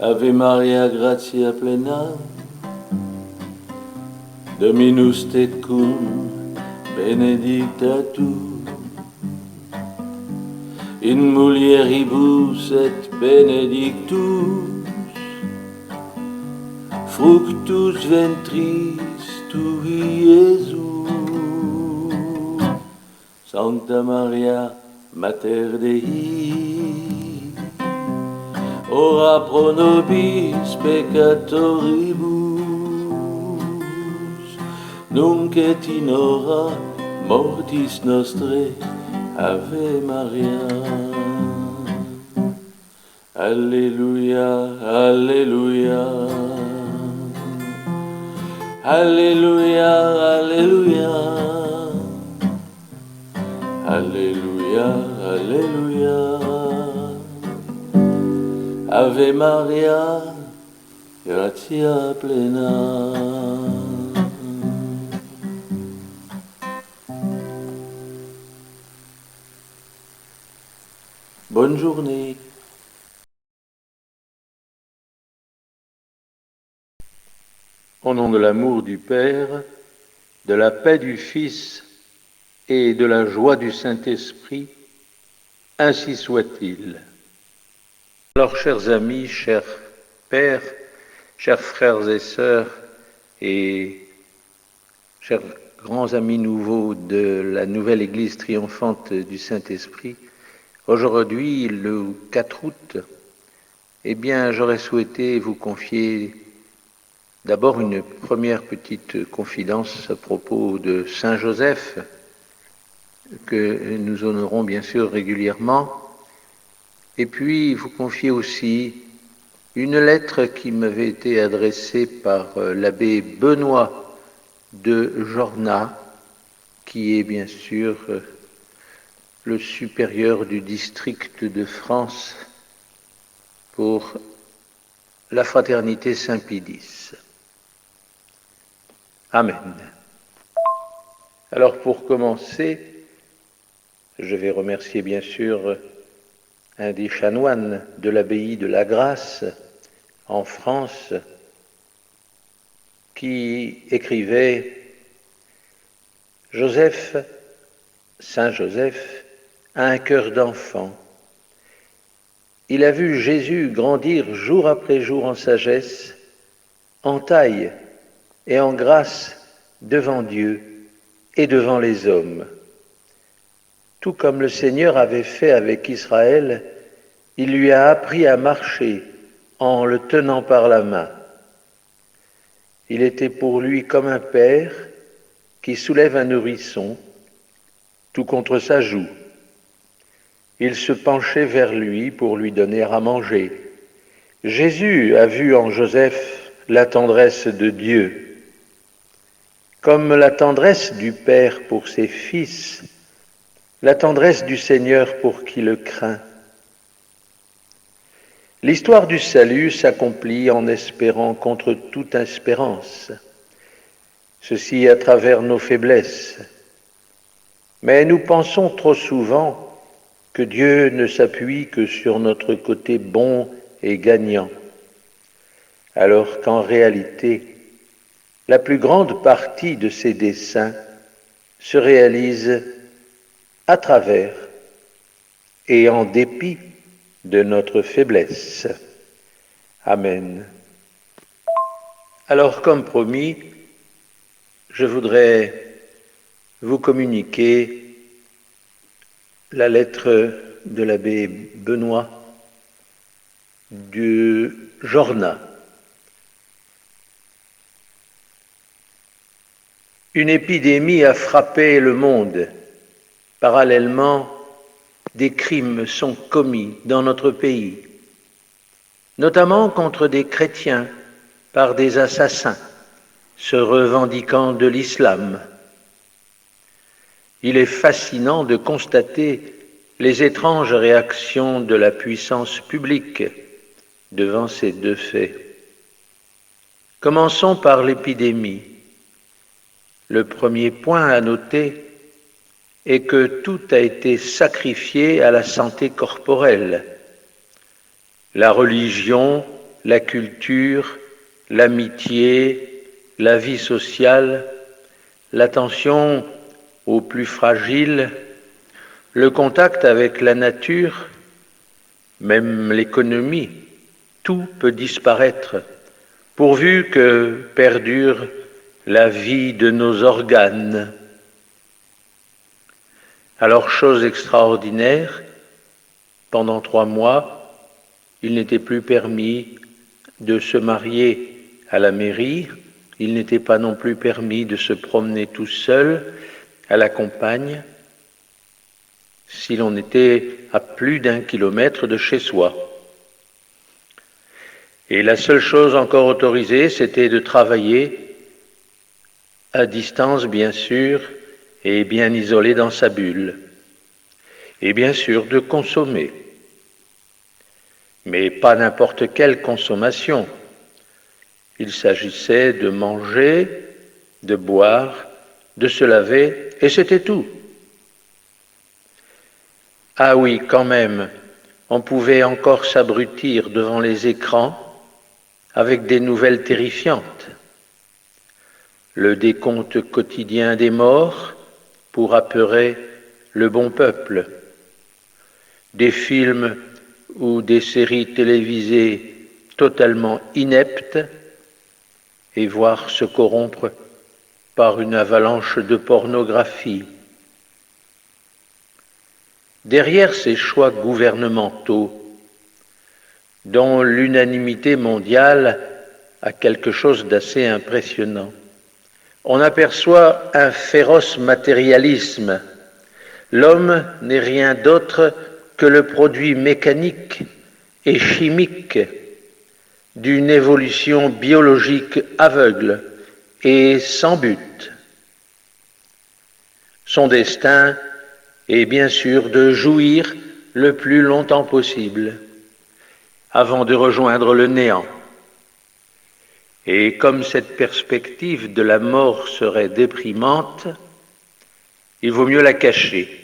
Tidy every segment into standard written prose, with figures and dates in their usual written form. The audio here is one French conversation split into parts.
Ave Maria, gratia plena, Dominus tecum, benedicta tu, in mulieribus et benedictus, fructus ventris tui, Iesus. Sancta Maria, Mater Dei, ora pro nobis peccatoribus, nunc et in hora mortis nostrae. Ave Maria. Alléluia, Alléluia. Alléluia, Alléluia. Alléluia, Alléluia. Ave Maria, gratia plena. Bonne journée. Au nom de l'amour du Père, de la paix du Fils et de la joie du Saint-Esprit, ainsi soit-il. Alors, chers amis, chers pères, chers frères et sœurs, et chers grands amis nouveaux de la nouvelle Église triomphante du Saint-Esprit, aujourd'hui, le 4 août, eh bien, j'aurais souhaité vous confier d'abord une première petite confidence à propos de Saint Joseph, que nous honorons bien sûr régulièrement, et puis vous confier aussi une lettre qui m'avait été adressée par l'abbé Benoît de Jorna, qui est bien sûr le supérieur du district de France pour la fraternité Saint-Pédis. Amen. Alors pour commencer, je vais remercier bien sûr un des chanoines de l'abbaye de la Grâce en France qui écrivait « Joseph, Saint Joseph, a un cœur d'enfant. Il a vu Jésus grandir jour après jour en sagesse, en taille et en grâce devant Dieu et devant les hommes. Tout comme le Seigneur avait fait avec Israël, il lui a appris à marcher en le tenant par la main. Il était pour lui comme un père qui soulève un nourrisson, tout contre sa joue. Il se penchait vers lui pour lui donner à manger. Jésus a vu en Joseph la tendresse de Dieu. Comme la tendresse du Père pour ses fils, la tendresse du Seigneur pour qui le craint. L'histoire du salut s'accomplit en espérant contre toute espérance, ceci à travers nos faiblesses. Mais nous pensons trop souvent que Dieu ne s'appuie que sur notre côté bon et gagnant, alors qu'en réalité, la plus grande partie de ses desseins se réalise à travers et en dépit de notre faiblesse. Amen. Alors, comme promis, je voudrais vous communiquer la lettre de l'abbé Benoît de Jorna. Une épidémie a frappé le monde. Parallèlement, des crimes sont commis dans notre pays, notamment contre des chrétiens par des assassins se revendiquant de l'islam. Il est fascinant de constater les étranges réactions de la puissance publique devant ces deux faits. Commençons par l'épidémie. Le premier point à noter est que tout a été sacrifié à la santé corporelle. La religion la culture, l'amitié, la vie sociale, l'attention aux plus fragiles, le contact avec la nature, même l'économie, tout peut disparaître, pourvu que perdure la vie de nos organes. Alors, chose extraordinaire, pendant 3 mois, il n'était plus permis de se marier à la mairie, il n'était pas non plus permis de se promener tout seul à la campagne, si l'on était à plus d'1 kilomètre de chez soi. Et la seule chose encore autorisée, c'était de travailler à distance, bien sûr, et bien isolé dans sa bulle. Et bien sûr, de consommer. Mais pas n'importe quelle consommation. Il s'agissait de manger, de boire, de se laver, et c'était tout. Ah oui, quand même, on pouvait encore s'abrutir devant les écrans avec des nouvelles terrifiantes. Le décompte quotidien des morts pour apeurer le bon peuple. Des films ou des séries télévisées totalement ineptes et voir se corrompre par une avalanche de pornographie. Derrière ces choix gouvernementaux, dont l'unanimité mondiale a quelque chose d'assez impressionnant, on aperçoit un féroce matérialisme. L'homme n'est rien d'autre que le produit mécanique et chimique d'une évolution biologique aveugle et sans but. Son destin est bien sûr de jouir le plus longtemps possible avant de rejoindre le néant. Et comme cette perspective de la mort serait déprimante, il vaut mieux la cacher.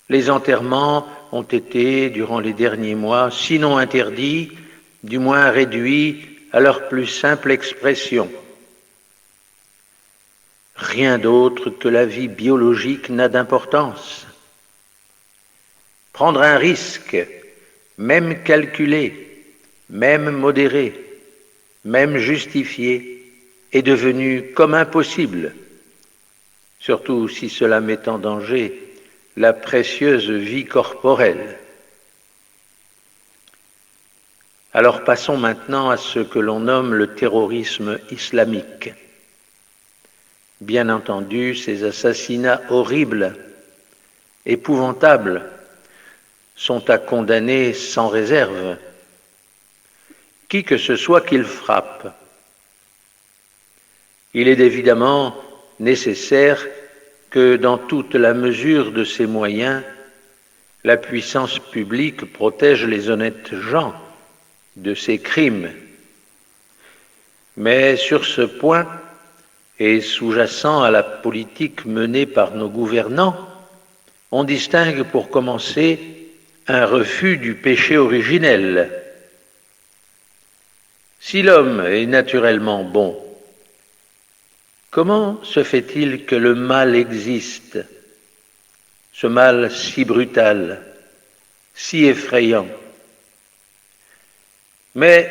Les enterrements ont été, durant les derniers mois, sinon interdits, du moins réduits à leur plus simple expression. Rien d'autre que la vie biologique n'a d'importance. Prendre un risque, même calculé, même modéré, même justifié, est devenu comme impossible, surtout si cela met en danger la précieuse vie corporelle. Alors passons maintenant à ce que l'on nomme le terrorisme islamique. Bien entendu, ces assassinats horribles, épouvantables, sont à condamner sans réserve, qui que ce soit qu'il frappe. Il est évidemment nécessaire que dans toute la mesure de ses moyens, la puissance publique protège les honnêtes gens de ces crimes. Mais sur ce point, et sous-jacent à la politique menée par nos gouvernants, on distingue pour commencer un refus du péché originel. Si l'homme est naturellement bon, comment se fait-il que le mal existe, ce mal si brutal, si effrayant? Mais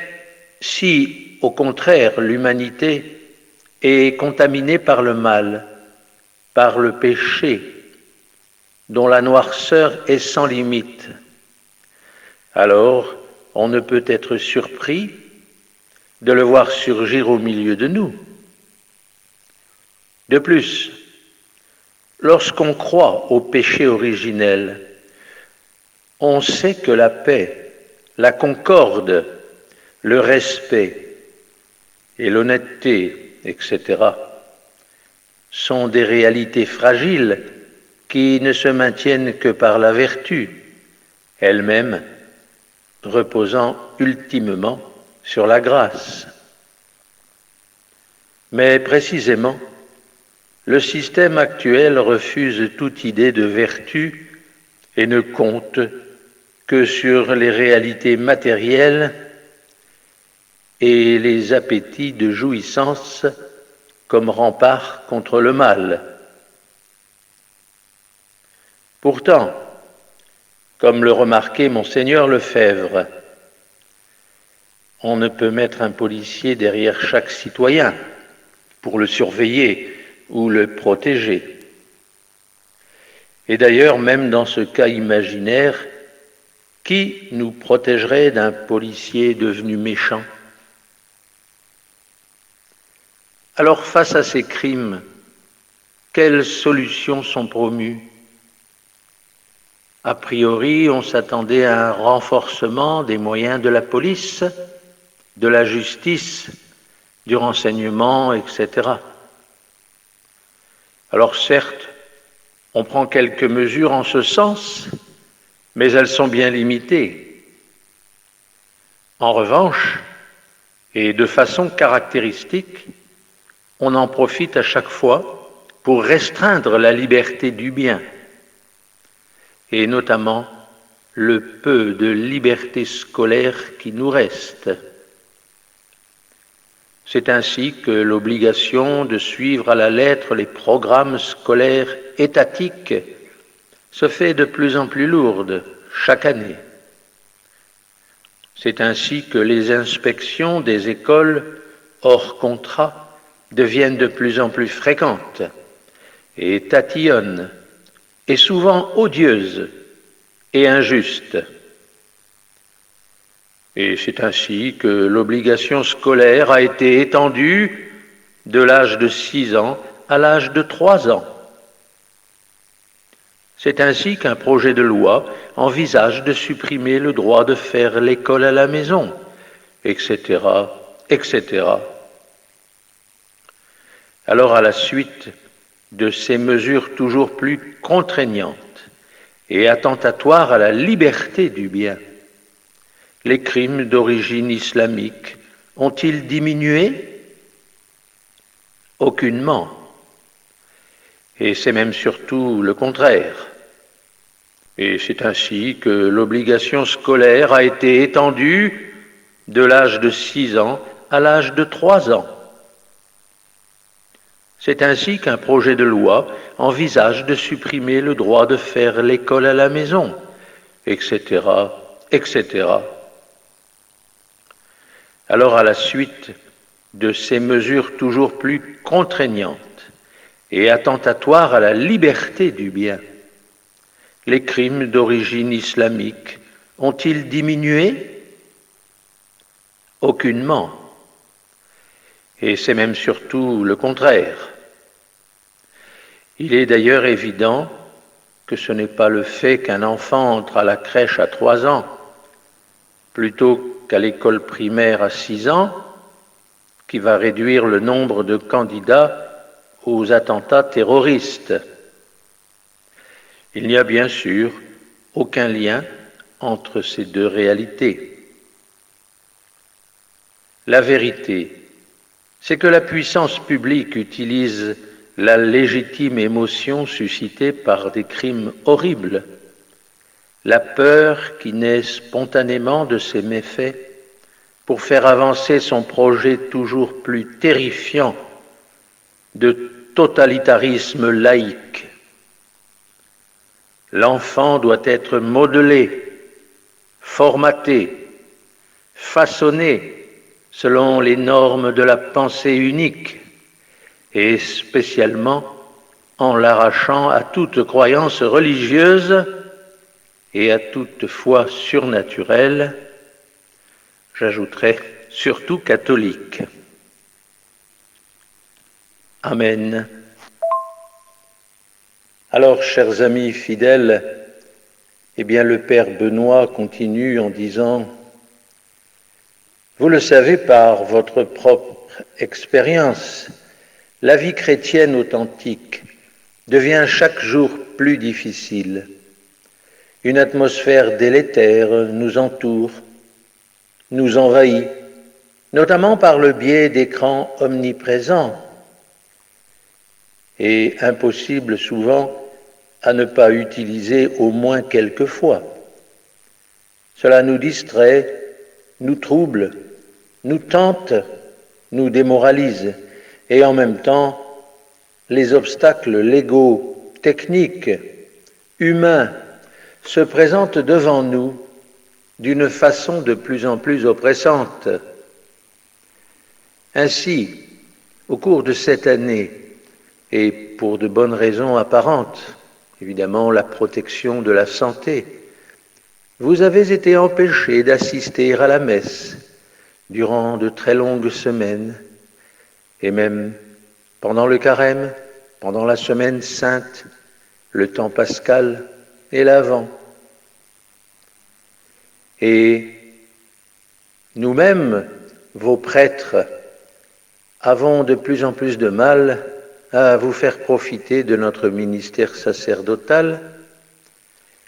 si, au contraire, l'humanité est contaminée par le mal, par le péché, dont la noirceur est sans limite, alors on ne peut être surpris de le voir surgir au milieu de nous. De plus, lorsqu'on croit au péché originel, on sait que la paix, la concorde, le respect et l'honnêteté, etc., sont des réalités fragiles qui ne se maintiennent que par la vertu, elle-même reposant ultimement sur la grâce. Mais précisément, le système actuel refuse toute idée de vertu et ne compte que sur les réalités matérielles et les appétits de jouissance comme rempart contre le mal. Pourtant, comme le remarquait Monseigneur Lefebvre, on ne peut mettre un policier derrière chaque citoyen pour le surveiller ou le protéger. Et d'ailleurs, même dans ce cas imaginaire, qui nous protégerait d'un policier devenu méchant? Alors, face à ces crimes, quelles solutions sont promues? A priori, on s'attendait à un renforcement des moyens de la police, de la justice, du renseignement, etc. Alors certes, on prend quelques mesures en ce sens, mais elles sont bien limitées. En revanche, et de façon caractéristique, on en profite à chaque fois pour restreindre la liberté du bien, et notamment le peu de liberté scolaire qui nous reste. C'est ainsi que l'obligation de suivre à la lettre les programmes scolaires étatiques se fait de plus en plus lourde chaque année. C'est ainsi que les inspections des écoles hors contrat deviennent de plus en plus fréquentes et tatillonnes, et souvent odieuses et injustes. Et c'est ainsi que l'obligation scolaire a été étendue de l'âge de 6 ans à l'âge de 3 ans. C'est ainsi qu'un projet de loi envisage de supprimer le droit de faire l'école à la maison, etc., etc. Alors, à la suite de ces mesures toujours plus contraignantes et attentatoires à la liberté du bien, les crimes d'origine islamique ont-ils diminué? Aucunement. Et c'est même surtout le contraire. Et c'est ainsi que l'obligation scolaire a été étendue de l'âge de 6 ans à l'âge de 3 ans. C'est ainsi qu'un projet de loi envisage de supprimer le droit de faire l'école à la maison, etc., etc. Alors, à la suite de ces mesures toujours plus contraignantes et attentatoires à la liberté du bien, les crimes d'origine islamique ont-ils diminué? Aucunement. Et c'est même surtout le contraire. Il est d'ailleurs évident que ce n'est pas le fait qu'un enfant entre à la crèche à 3 ans plutôt qu'à l'école primaire à 6 ans qui va réduire le nombre de candidats aux attentats terroristes. Il n'y a bien sûr aucun lien entre ces deux réalités. La vérité, c'est que la puissance publique utilise la légitime émotion suscitée par des crimes horribles, la peur qui naît spontanément de ces méfaits pour faire avancer son projet toujours plus terrifiant de totalitarisme laïque. L'enfant doit être modelé, formaté, façonné selon les normes de la pensée unique, et spécialement en l'arrachant à toute croyance religieuse et à toute foi surnaturelle, j'ajouterais surtout catholique. Amen. Alors, chers amis fidèles, eh bien le Père Benoît continue en disant: vous le savez par votre propre expérience, la vie chrétienne authentique devient chaque jour plus difficile. Une atmosphère délétère nous entoure, nous envahit, notamment par le biais d'écrans omniprésents, et impossible souvent à ne pas utiliser au moins quelques fois. Cela nous distrait, nous trouble, nous tente, nous démoralise, et en même temps, les obstacles légaux, techniques, humains se présentent devant nous d'une façon de plus en plus oppressante. Ainsi, au cours de cette année, et pour de bonnes raisons apparentes, évidemment la protection de la santé, vous avez été empêchés d'assister à la messe durant de très longues semaines, et même pendant le carême, pendant la semaine sainte, le temps pascal et l'Avent. Et nous-mêmes, vos prêtres, avons de plus en plus de mal à vous faire profiter de notre ministère sacerdotal,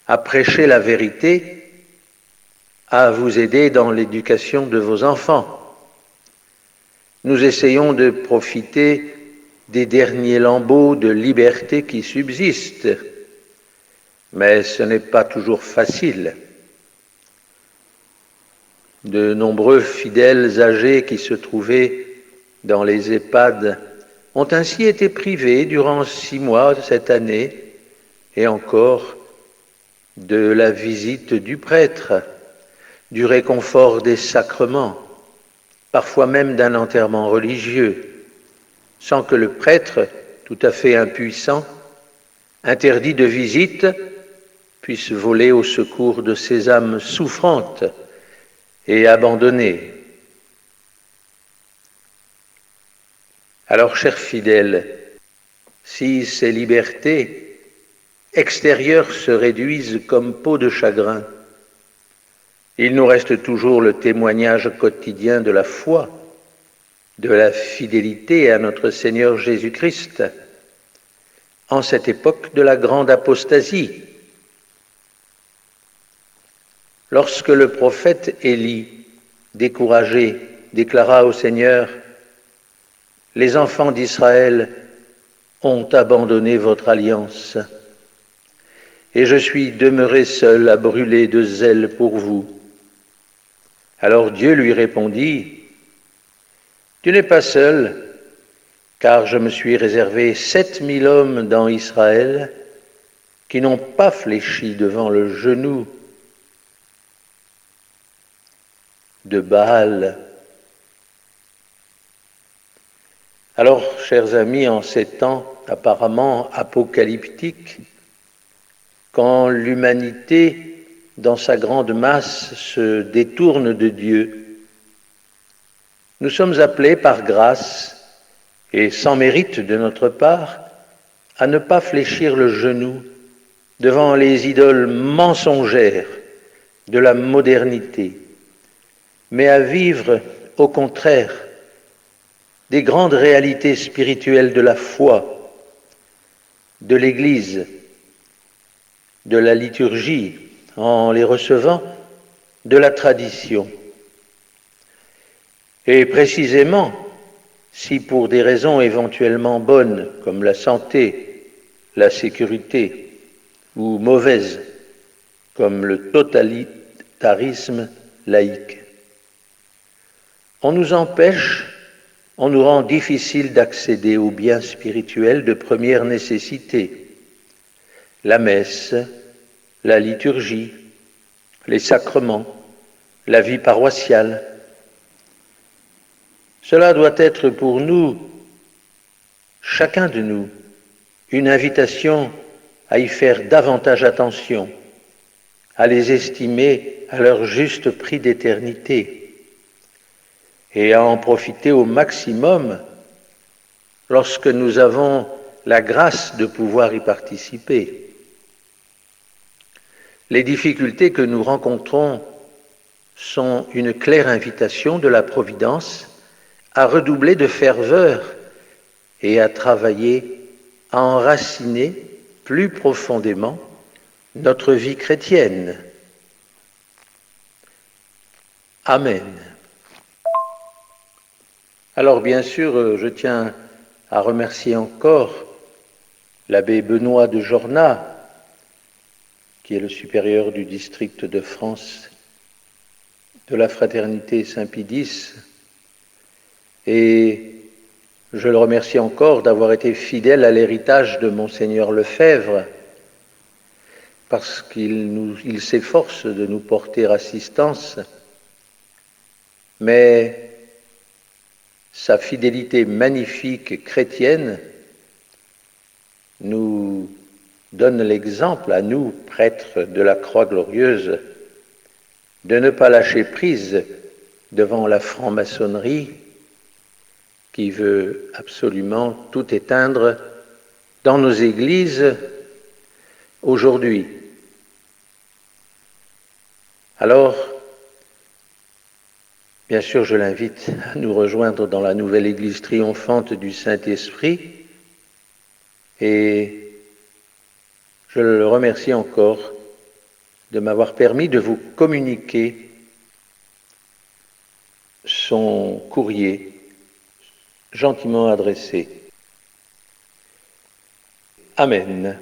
à prêcher la vérité, à vous aider dans l'éducation de vos enfants. Nous essayons de profiter des derniers lambeaux de liberté qui subsistent, mais ce n'est pas toujours facile. De nombreux fidèles âgés qui se trouvaient dans les EHPAD ont ainsi été privés durant 6 mois de cette année, et encore, de la visite du prêtre, du réconfort des sacrements, parfois même d'un enterrement religieux, sans que le prêtre, tout à fait impuissant, interdit de visite, puisse voler au secours de ces âmes souffrantes et abandonnées. Alors, chers fidèles, si ces libertés extérieures se réduisent comme peau de chagrin, il nous reste toujours le témoignage quotidien de la foi, de la fidélité à notre Seigneur Jésus-Christ, en cette époque de la grande apostasie. Lorsque le prophète Élie, découragé, déclara au Seigneur: « Les enfants d'Israël ont abandonné votre alliance, et je suis demeuré seul à brûler de zèle pour vous. » Alors Dieu lui répondit: « Tu n'es pas seul, car je me suis réservé 7000 hommes dans Israël qui n'ont pas fléchi devant le genou de Baal. » Alors, chers amis, en ces temps apparemment apocalyptiques, quand l'humanité, dans sa grande masse, se détourne de Dieu, nous sommes appelés par grâce, et sans mérite de notre part, à ne pas fléchir le genou devant les idoles mensongères de la modernité, mais à vivre, au contraire, des grandes réalités spirituelles de la foi, de l'Église, de la liturgie, en les recevant de la tradition. Et précisément, si pour des raisons éventuellement bonnes, comme la santé, la sécurité, ou mauvaises, comme le totalitarisme laïque, on nous empêche, on nous rend difficile d'accéder aux biens spirituels de première nécessité, la messe, la liturgie, les sacrements, la vie paroissiale. Cela doit être pour nous, chacun de nous, une invitation à y faire davantage attention, à les estimer à leur juste prix d'éternité et à en profiter au maximum lorsque nous avons la grâce de pouvoir y participer. Les difficultés que nous rencontrons sont une claire invitation de la Providence à redoubler de ferveur et à travailler à enraciner plus profondément notre vie chrétienne. Amen. Alors bien sûr, je tiens à remercier encore l'abbé Benoît de Jornat, qui est le supérieur du district de France de la Fraternité Saint-Pie X, Et je le remercie encore d'avoir été fidèle à l'héritage de Monseigneur Lefebvre, parce qu'il s'efforce de nous porter assistance, mais sa fidélité magnifique chrétienne nous donne l'exemple à nous, prêtres de la Croix glorieuse, de ne pas lâcher prise devant la franc-maçonnerie qui veut absolument tout éteindre dans nos églises aujourd'hui. Alors, bien sûr, je l'invite à nous rejoindre dans la nouvelle église triomphante du Saint-Esprit et je le remercie encore de m'avoir permis de vous communiquer son courrier gentiment adressé. Amen.